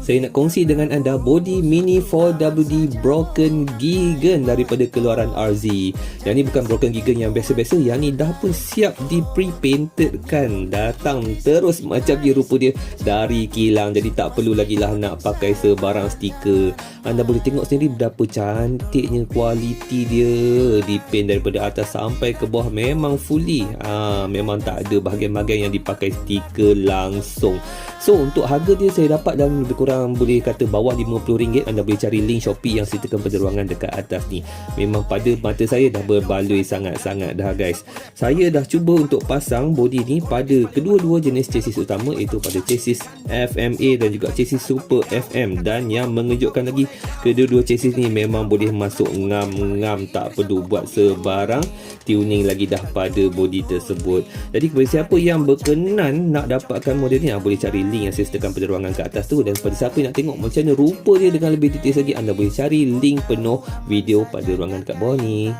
Saya nak kongsi dengan anda body Mini 4WD Broken Gigan daripada keluaran RZ. Yang ni bukan Broken Gigan yang biasa-biasa, yang ni dah pun siap di pre-painted kan. Datang terus macam dia rupa dia dari kilang, jadi tak perlu lagi lah nak pakai sebarang stiker. Anda boleh tengok sendiri berapa cantiknya kualiti dia. Di paint daripada atas sampai ke bawah memang fully. Memang tak ada bahagian-bahagian yang dipakai stiker langsung. So untuk harga dia saya dapat dalam lebih kurang boleh kata bawah RM50. Anda boleh cari link Shopee yang sertakan penjeruangan dekat atas ni. Memang pada mata saya dah berbaloi sangat-sangat dah guys. Saya dah cuba untuk pasang body ni pada kedua-dua jenis chassis utama, iaitu pada chassis FMA dan juga chassis Super FM. Dan yang mengejutkan lagi, kedua-dua chassis ni memang boleh masuk ngam-ngam, tak perlu buat sebarang tuning lagi dah pada body tersebut. Jadi kepada siapa yang berkenan nak dapatkan model ni, boleh cari link yang saya sertakan penjeruangan ke atas tu. Dan kepada siapa yang nak tengok macam mana rupa dia dengan lebih detail lagi, anda boleh cari link penuh video pada ruangan kat bawah ni.